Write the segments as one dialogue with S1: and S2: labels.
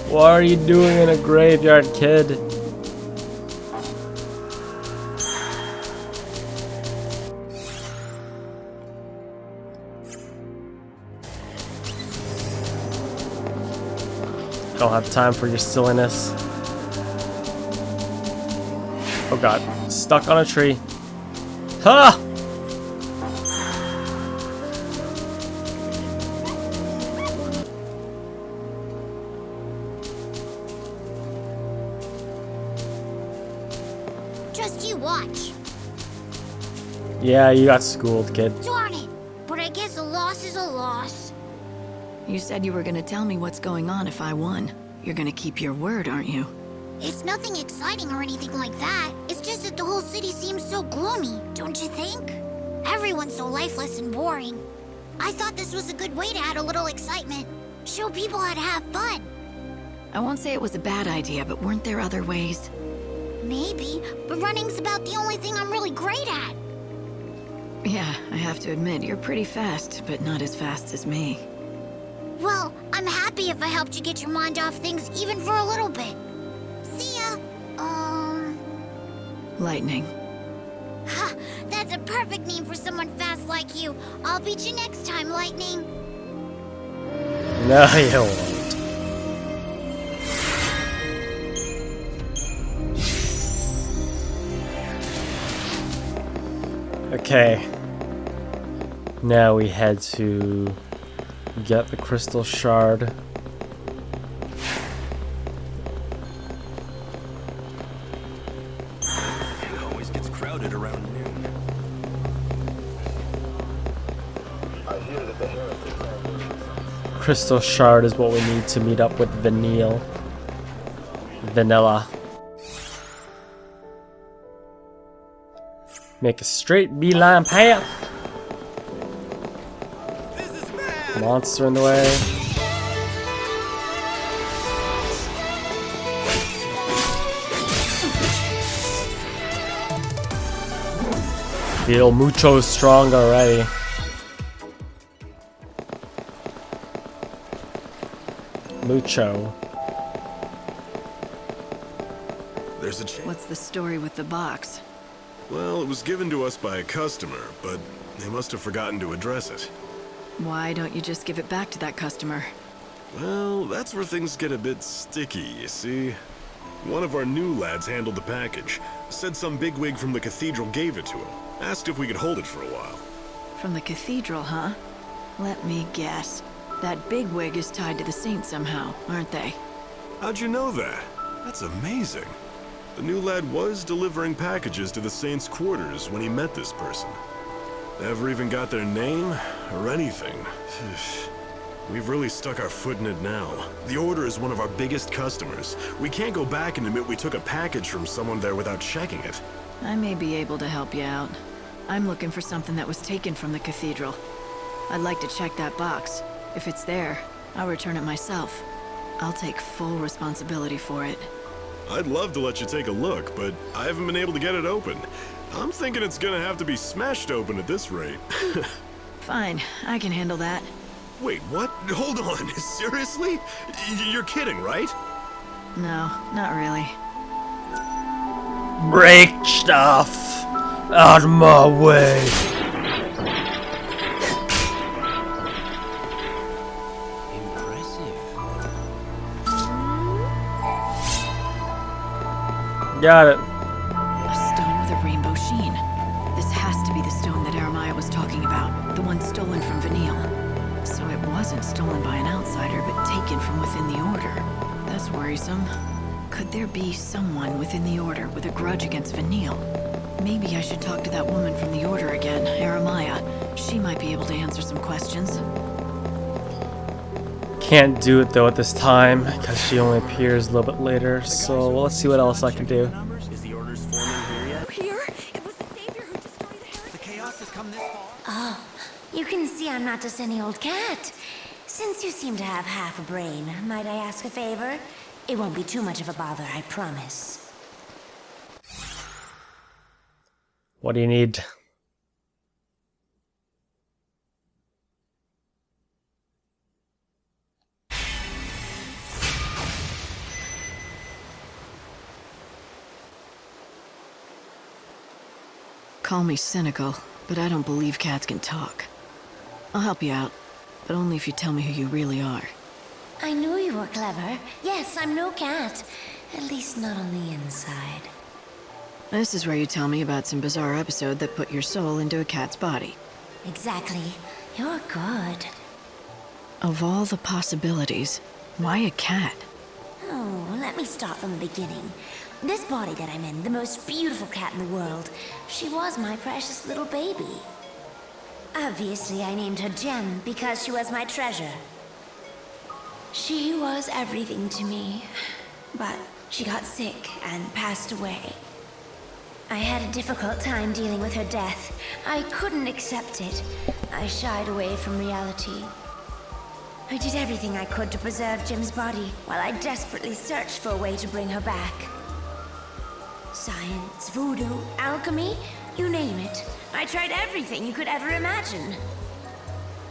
S1: What are you doing in a graveyard, kid? Don't have time for your silliness. Oh god, stuck on a tree. Ha!
S2: Just you watch.
S1: Yeah, you got schooled, kid.
S2: Darn it! But I guess a loss is a loss.
S3: You said you were gonna tell me what's going on if I won. You're gonna keep your word, aren't you?
S2: It's nothing exciting or anything like that. It's just that the whole city seems so gloomy, don't you think? Everyone's so lifeless and boring. I thought this was a good way to add a little excitement. Show people how to have fun.
S3: I won't say it was a bad idea, but weren't there other ways?
S2: Maybe, but running's about the only thing I'm really great at.
S3: Yeah, I have to admit, you're pretty fast, but not as fast as me.
S2: Well, I'm happy if I helped you get your mind off things even for a little bit. See ya.
S3: Lightning.
S2: Ha! That's a perfect name for someone fast like you. I'll beat you next time, Lightning.
S1: No, you won't. Okay. Now we head to get the crystal shard.
S4: It always gets crowded around noon.
S1: Crystal shard is what we need to meet up with Vanille. Vanilla. Make a straight beeline path. Monster in the way. Feel mucho strong already. Mucho.
S4: There's a chance.
S3: What's the story with the box?
S4: Well, it was given to us by a customer, but they must have forgotten to address it.
S3: Why don't you just give it back to that customer?
S4: Well, that's where things get a bit sticky, you see. One of our new lads handled the package. Said some bigwig from the cathedral gave it to him. Asked if we could hold it for a while.
S3: From the cathedral, huh? Let me guess. That bigwig is tied to the saint somehow, aren't they?
S4: How'd you know that? That's amazing. The new lad was delivering packages to the saint's quarters when he met this person. Never even got their name or anything. We've really stuck our foot in it now. The Order is one of our biggest customers. We can't go back and admit we took a package from someone there without checking it.
S3: I may be able to help you out. I'm looking for something that was taken from the cathedral. I'd like to check that box. If it's there, I'll return it myself. I'll take full responsibility for it.
S4: I'd love to let you take a look, but I haven't been able to get it open. I'm thinking it's gonna have to be smashed open at this rate.
S3: Fine, I can handle that.
S4: Wait, what? Hold on, seriously? You're kidding, right?
S3: No, not really.
S1: Break stuff out of my way. Got it.
S3: A stone with a rainbow sheen. This has to be the stone that Jeremiah was talking about, the one stolen from Vanille. So it wasn't stolen by an outsider, but taken from within the Order. That's worrisome. Could there be someone within the Order with a grudge against Vanille? Maybe I should talk to that woman from the Order again, Jeremiah. She might be able to answer some questions.
S1: Can't do it though at this time because she only appears a little bit later. So let's see what else I can do.
S5: Is the Order's foreman here yet?
S6: Here? It was the Savior who destroyed the heretic.
S5: The chaos has come this far.
S6: Oh, you can see I'm not just any old cat. Since you seem to have half a brain, might I ask a favor? It won't be too much of a bother, I promise.
S1: What do you need?
S3: Call me cynical, but I don't believe cats can talk. I'll help you out, but only if you tell me who you really are.
S6: I knew you were clever. Yes, I'm no cat. At least not on the inside.
S3: This is where you tell me about some bizarre episode that put your soul into a cat's body.
S6: Exactly. You're good.
S3: Of all the possibilities, why a cat?
S6: Oh, let me start from the beginning. This body that I'm in, the most beautiful cat in the world, she was my precious little baby. Obviously, I named her Gem because she was my treasure. She was everything to me, but she got sick and passed away. I had a difficult time dealing with her death. I couldn't accept it. I shied away from reality. I did everything I could to preserve Jim's body, while I desperately searched for a way to bring her back. Science, voodoo, alchemy, you name it. I tried everything you could ever imagine.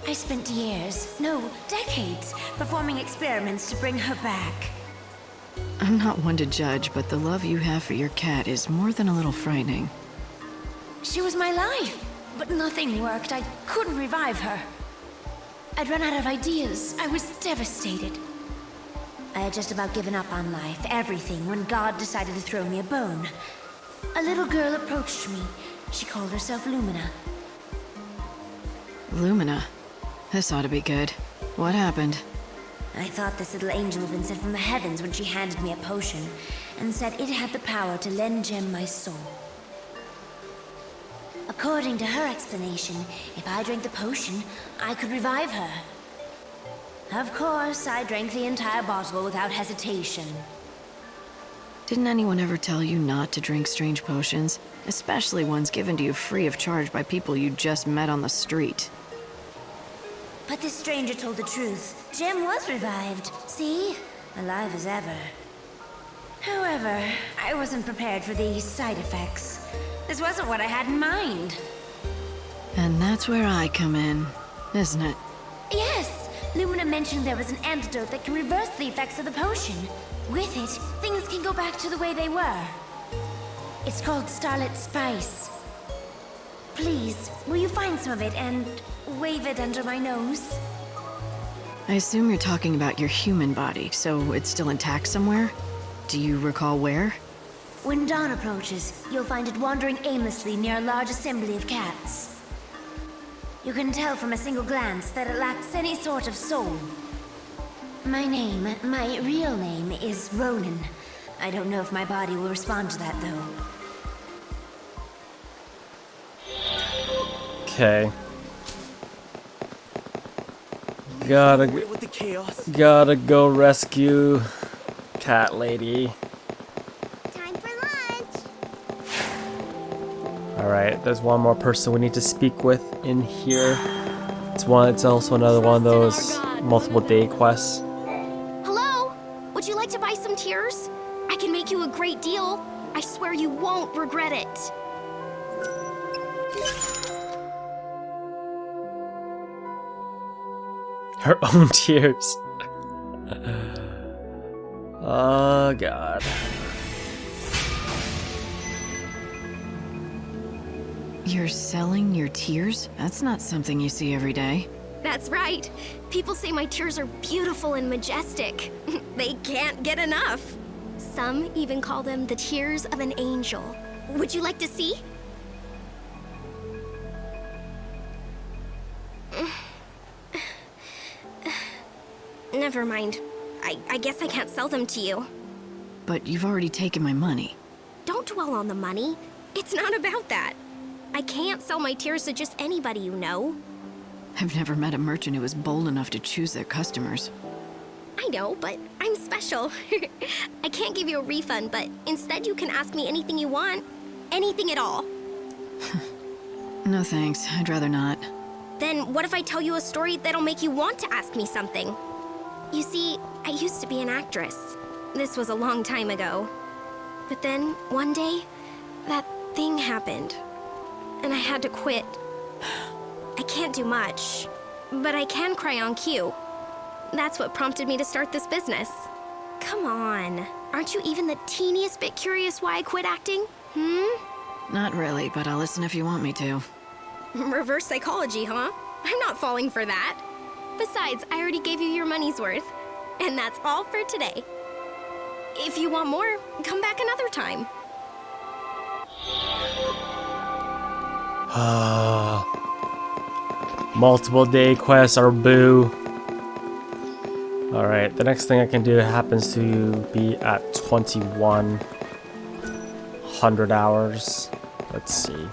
S6: I spent years, no, decades, performing experiments to bring her back.
S3: I'm not one to judge, but the love you have for your cat is more than a little frightening.
S6: She was my life, but nothing worked. I couldn't revive her. I'd run out of ideas. I was devastated. I had just about given up on life, everything, when God decided to throw me a bone. A little girl approached me. She called herself Lumina.
S3: Lumina? This ought to be good. What happened?
S6: I thought this little angel had been sent from the heavens when she handed me a potion, and said it had the power to lend Gem my soul. According to her explanation, if I drank the potion, I could revive her. Of course, I drank the entire bottle without hesitation.
S3: Didn't anyone ever tell you not to drink strange potions? Especially ones given to you free of charge by people you just met on the street.
S6: But this stranger told the truth. Gem was revived. See? Alive as ever. However, I wasn't prepared for these side effects. This wasn't what I had in mind.
S3: And that's where I come in, isn't it?
S6: Yes! Lumina mentioned there was an antidote that can reverse the effects of the potion. With it, things can go back to the way they were. It's called Starlit Spice. Please, will you find some of it and wave it under my nose?
S3: I assume you're talking about your human body, so it's still intact somewhere? Do you recall where?
S6: When dawn approaches, you'll find it wandering aimlessly near a large assembly of cats. You can tell from a single glance that it lacks any sort of soul. My real name is Ronan. I don't know if my body will respond to that, though.
S1: Okay.
S5: With the chaos.
S1: Gotta go rescue cat lady.
S2: Time for lunch.
S1: Alright, there's one more person we need to speak with in here. It's also another one of those multiple day quests.
S7: Hello? Would you like to buy some tears? I can make you a great deal. I swear you won't regret it.
S1: Her own tears. Oh god.
S3: You're selling your tears? That's not something you see every day.
S7: That's right. People say my tears are beautiful and majestic. They can't get enough. Some even call them the tears of an angel. Would you like to see? Never mind. I guess I can't sell them to you.
S3: But you've already taken my money.
S7: Don't dwell on the money. It's not about that. I can't sell my tears to just anybody you know.
S3: I've never met a merchant who was bold enough to choose their customers.
S7: I know, but I'm special. I can't give you a refund, but instead you can ask me anything you want. Anything at all.
S3: No thanks, I'd rather not.
S7: Then what if I tell you a story that'll make you want to ask me something? You see, I used to be an actress. This was a long time ago. But then, one day, that thing happened. And I had to quit. I can't do much, but I can cry on cue. That's what prompted me to start this business. Come on, aren't you even the teeniest bit curious why I quit acting?
S3: Not really, but I'll listen if you want me to.
S7: Reverse psychology, huh? I'm not falling for that. Besides, I already gave you your money's worth. And that's all for today. If you want more, come back another time.
S1: Multiple day quests are boo. Alright, the next thing I can do happens to be at 2100 hours. Let's see.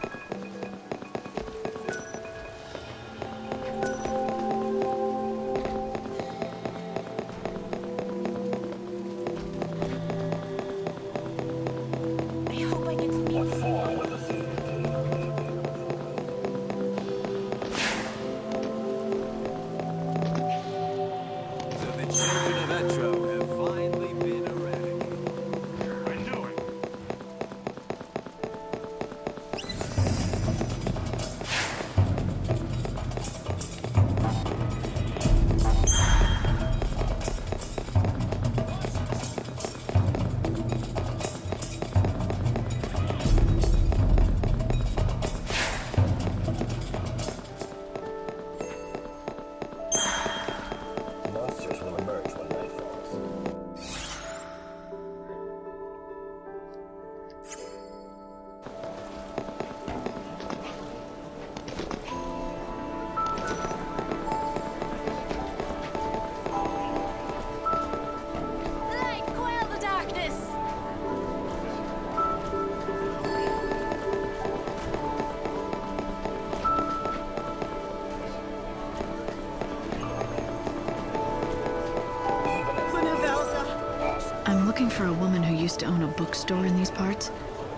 S3: I'm looking for a woman who used to own a bookstore in these parts.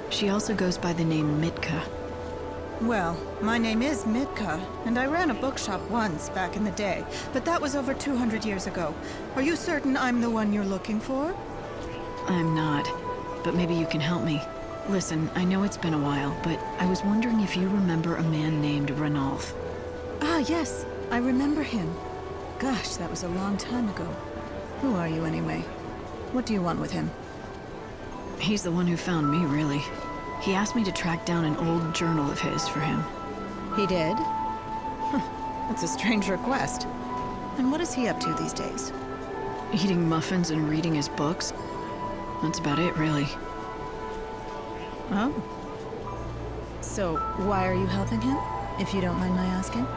S3: She also goes by the name Mitka.
S8: Well, my name is Mitka, and I ran a bookshop once back in the day, but that was over 200 years ago. Are you certain I'm the one you're looking for?
S3: I'm not, but maybe you can help me. Listen, I know it's been a while, but I was wondering if you remember a man named Ranulf.
S8: Ah, yes, I remember him. Gosh, that was a long time ago. Who are you anyway? What do you want with him?
S3: He's the one who found me, really. He asked me to track down an old journal of his for him.
S8: He did? That's a strange request. And what is he up to these days?
S3: Eating muffins and reading his books. That's about it, really.
S8: Oh. So, why are you helping him, if you don't mind my asking?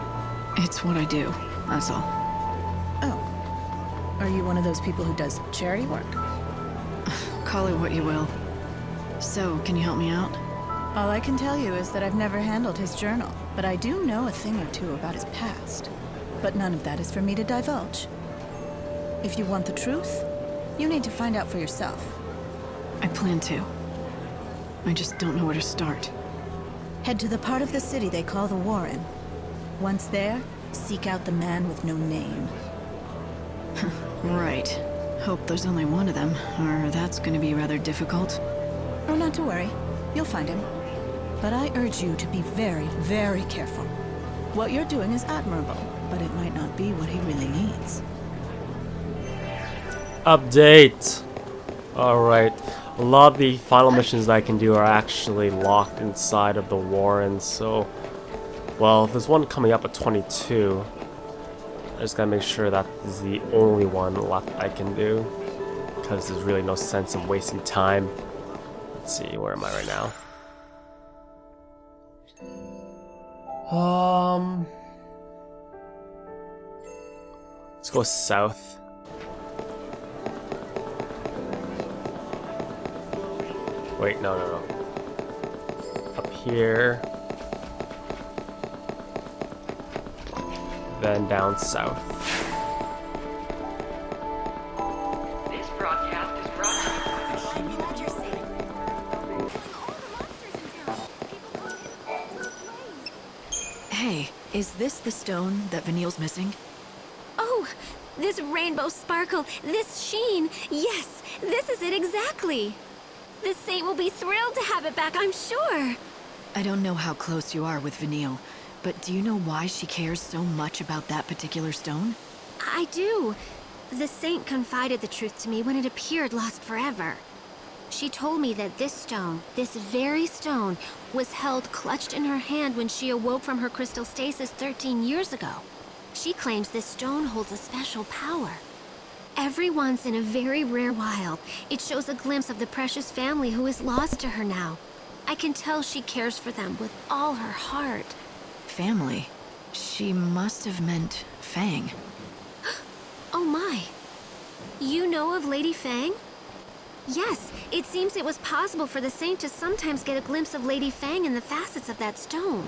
S3: It's what I do, that's all.
S8: Oh. Are you one of those people who does charity work?
S3: Call it what you will. So, can you help me out?
S8: All I can tell you is that I've never handled his journal, but I do know a thing or two about his past. But none of that is for me to divulge. If you want the truth, you need to find out for yourself.
S3: I plan to. I just don't know where to start.
S8: Head to the part of the city they call the Warren. Once there, seek out the man with no name.
S3: Right. Hope there's only one of them, or that's gonna be rather difficult.
S8: Oh, not to worry. You'll find him. But I urge you to be very, very careful. What you're doing is admirable, but it might not be what he really needs.
S1: Update! Alright. A lot of the final missions that I can do are actually locked inside of the Warren, so... Well, there's one coming up at 22. I just gotta make sure that this is the only one left I can do. Because there's really no sense in wasting time. Let's see, where am I right now? Let's go south. Wait, no. Up here. Then down south.
S9: This broadcast is brought to you.
S3: Hey, is this the stone that Vanille's missing?
S7: Oh, this rainbow sparkle, this sheen. Yes, this is it exactly. The saint will be thrilled to have it back, I'm sure.
S3: I don't know how close you are with Vanille, but do you know why she cares so much about that particular stone?
S7: I do. The saint confided the truth to me when it appeared lost forever. She told me that this stone, this very stone, was held clutched in her hand when she awoke from her crystal stasis 13 years ago. She claims this stone holds a special power. Every once in a very rare while, it shows a glimpse of the precious family who is lost to her now. I can tell she cares for them with all her heart.
S3: Family? She must have meant Fang.
S7: Oh my. You know of Lady Fang? Yes, it seems it was possible for the Saint to sometimes get a glimpse of Lady Fang in the facets of that stone.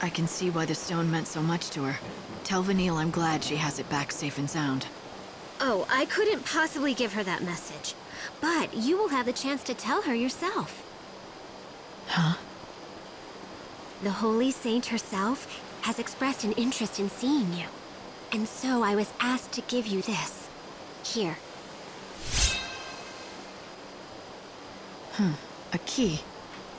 S3: I can see why the stone meant so much to her. Tell Vanille I'm glad she has it back safe and sound.
S7: Oh, I couldn't possibly give her that message. But you will have the chance to tell her yourself.
S3: Huh?
S7: The Holy Saint herself has expressed an interest in seeing you. And so I was asked to give you this. Here.
S3: A key.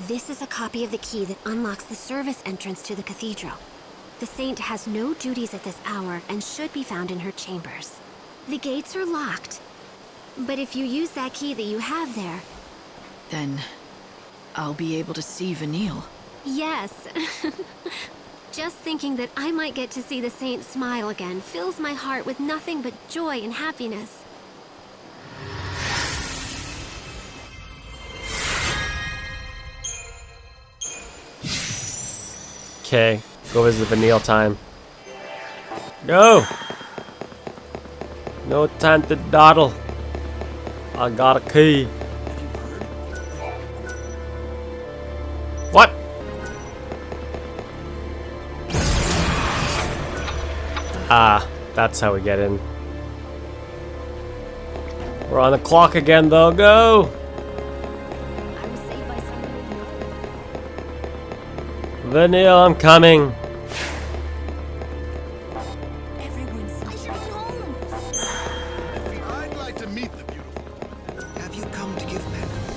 S7: This is a copy of the key that unlocks the service entrance to the cathedral. The Saint has no duties at this hour and should be found in her chambers. The gates are locked. But if you use that key that you have there...
S3: Then I'll be able to see Vanille.
S7: Yes. Just thinking that I might get to see the Saint smile again fills my heart with nothing but joy and happiness.
S1: Okay, go visit Vanille time. Go! No time to dawdle. I got a key. What? Ah, that's how we get in. We're on the clock again though, go!
S7: I was saved by someone we know.
S1: Vanille, I'm coming.
S10: I'd like to meet the beautiful. Have you come to give penance?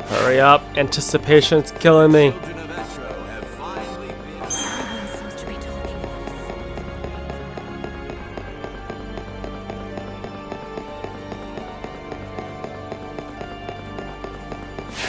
S1: Hurry up, anticipation's killing me.